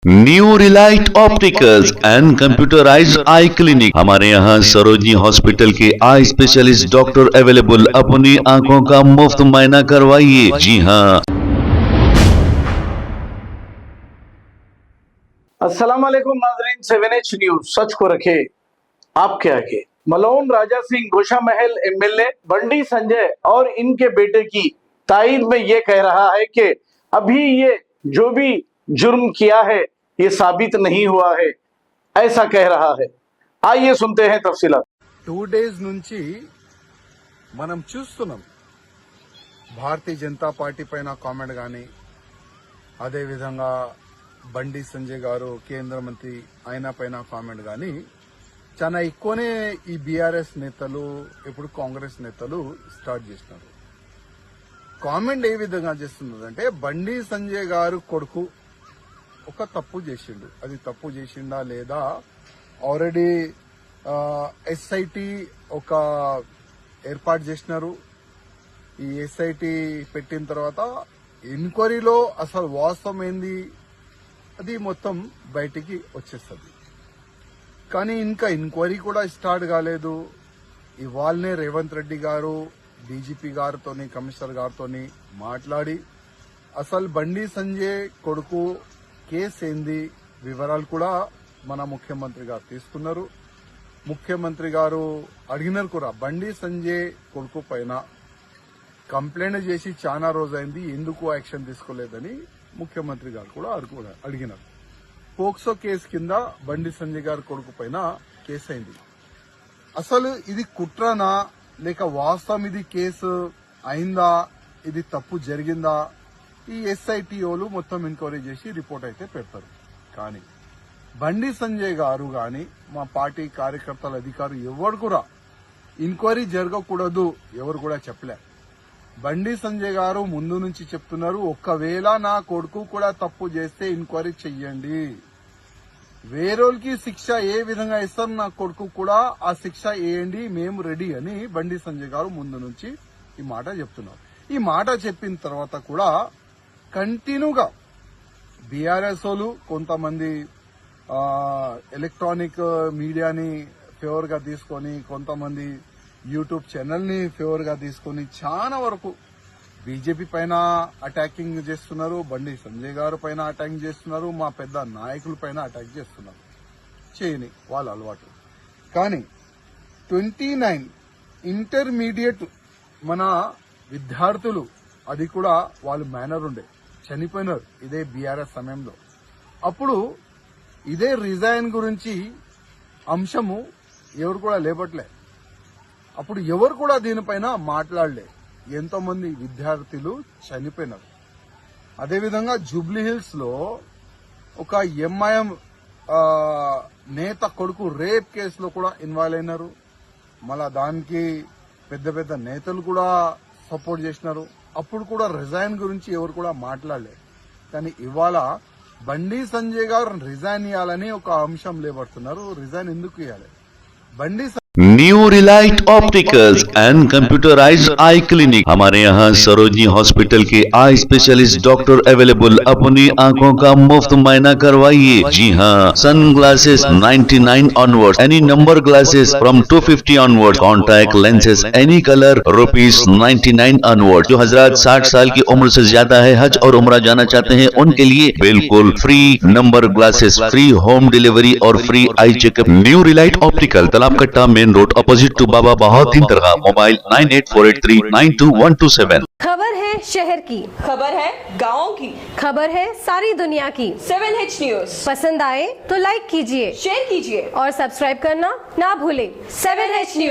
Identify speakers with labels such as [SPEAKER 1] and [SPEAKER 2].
[SPEAKER 1] New Relight opticals and computerised I clinic. हमारे यहाँ Sarojini hospital के आई स्पेशलिस्ट डॉक्टर अवेलेबल। अपनी आंखों का मुफ्त मुआयना करवाइए। जी हाँ।
[SPEAKER 2] अस्सलाम वालेकुम नाज़रीन, 7H न्यूज सच को रखे आपके आगे। मलौन राजा सिंह गोशा महल एमएलए बंडी संजय और इनके बेटे की तायीद में ये कह रहा है कि अभी ये जो भी जुर्म किया है ये साबित नहीं हुआ है, ऐसा कह रहा है। आइए सुनते हैं तफसीलात।
[SPEAKER 3] 2 days నుంచి మనం చూస్తున్నాం భారతీయ జనతా పార్టీ పైన కామెంట్ గాని, అదే విధంగా బండి సంజయ్ గారు కేంద్ర మంత్రి ఆయన పైన కామెంట్ గాని చాలా ఎక్కువనే ఈ బీఆర్ఎస్ నేతలు ఇప్పుడు కాంగ్రెస్ నేతలు స్టార్ట్ చేస్తున్నారు. కామెంట్ ఏ విధంగా చేస్తున్నదంటే బండి సంజయ్ గారు కొడుకు ఒక తప్పు చేసిండు, అది తప్పు చేసిండా లేదా ఆల్రెడీ ఎస్ఐటి ఒక ఏర్పాటు చేసినారు. ఈ ఎస్ఐటి పెట్టిన తర్వాత ఎంక్వైరీలో అసలు వాస్తవం ఏంది అది మొత్తం బయటికి వచ్చేస్తుంది. కానీ ఇంకా ఎంక్వైరీ కూడా స్టార్ట్ కాలేదు. ఇవాళనే రేవంత్ రెడ్డి గారు డీజీపీ గారితోని కమిషనర్ గారితోని మాట్లాడి అసలు బండి సంజయ్ కొడుకు కేసు ఏంది వివరాలు కూడా మన ముఖ్యమంత్రి గారు తీసుకున్నారు. ముఖ్యమంత్రి గారు అడిగినారు కూడా బండి సంజయ్ కొడుకు పైన కంప్లైంట్ చేసి చాలా రోజైంది, ఎందుకు యాక్షన్ తీసుకోలేదని ముఖ్యమంత్రి గారు కూడా అడిగినారు. పోక్సో కేసు కింద బండి సంజయ్ గారి కొడుకు పైన కేసు అయింది. అసలు ఇది కుట్రనా లేక వాస్తవం ఇది కేసు అయిందా, ఇది తప్పు జరిగిందా, ఈ ఎస్ఐటిఓలు మొత్తం ఎంక్వైరీ చేసి రిపోర్ట్ అయితే పెడతారు. కానీ బండి సంజయ్ గారు గాని మా పార్టీ కార్యకర్తల అధికారులు ఎవరు కూడా ఎంక్వైరీ జరగకూడదు ఎవరు కూడా చెప్పలే. బండి సంజయ్ గారు ముందు నుంచి చెప్తున్నారు, ఒక్కవేళ నా కొడుకు కూడా తప్పు చేస్తే ఎంక్వైరీ చెయ్యండి, వేరేకి శిక్ష ఏ విధంగా ఇస్తారు నా కొడుకు కూడా ఆ శిక్ష వేయండి, మేము రెడీ అని బండి సంజయ్ గారు ముందు నుంచి ఈ మాట చెప్తున్నారు. ఈ మాట చెప్పిన తర్వాత కూడా కంటిన్యూగా బీఆర్ఎస్ వాళ్ళు కొంతమంది ఎలక్ట్రానిక్ మీడియాని ఫేవర్ గా తీసుకొని, కొంతమంది యూట్యూబ్ ఛానల్ ని ఫేవర్ గా తీసుకొని చాలా వరకు బీజేపీ పైన అటాకింగ్ చేస్తున్నారు, బండి సంజయ్ గారు పైన అటాకింగ్ చేస్తున్నారు, మా పెద్ద నాయకుల పైన అటాక్ చేస్తున్నారు. చేయని వాళ్ళ అలవాటు. కానీ 29 ఇంటర్మీడియట్ మన విద్యార్థులు అది కూడా వాళ్ళు మేనర్ ఉండే చనిపోయినారు ఇదే బీఆర్ఎస్ సమయంలో. అప్పుడు ఇదే రిజైన్ గురించి అంశము ఎవరు కూడా లేపట్లే. అప్పుడు ఎవరు కూడా దీనిపైన మాట్లాడలే. ఎంతో మంది విద్యార్థులు చనిపోయినారు. అదేవిధంగా జూబ్లీ హిల్స్ లో ఒక ఎంఐఎం నేత కొడుకు రేప్ కేసులో కూడా ఇన్వాల్వ్ అయినారు. మళ్ళా దానికి పెద్ద పెద్ద నేతలు కూడా సపోర్ట్ చేసినారు. అప్పుడు కూడా రిజైన్ గురించి ఎవరు కూడా మాట్లాడలేదు. కానీ ఇవాళ బండి సంజయ్ గారు రిజైన్ ఇవ్వాలని ఒక అంశం లేబడుతున్నారు. రిజైన్ ఎందుకు ఇవ్వాలి? బండి
[SPEAKER 1] new Relight opticals and computerised I clinic. हमारे यहाँ सरोजनी हॉस्पिटल के आई स्पेशलिस्ट डॉक्टर अवेलेबल। अपनी आंखों का मुफ्त मुआयना करवाइए। जी हाँ। Sun glasses 99 onward, any number glasses from 250 onward, contact lenses any colour ₹99 onward. जो हजरात 60 साल की उम्र से ज्यादा है, हज और उम्रा जाना चाहते हैं, उनके लिए बिल्कुल free number glasses, free home delivery और free eye checkup. New relight optical, Talab Katta, main road, opposite to Baba Bahauddin Dargah. Mobile 9848392127।
[SPEAKER 4] खबर है शहर की,
[SPEAKER 5] खबर है गाँव की,
[SPEAKER 4] खबर है सारी दुनिया की।
[SPEAKER 5] 7H न्यूज
[SPEAKER 4] पसंद आए तो लाइक कीजिए,
[SPEAKER 5] शेयर कीजिए
[SPEAKER 4] और सब्सक्राइब करना ना भूलें।
[SPEAKER 5] 7H news.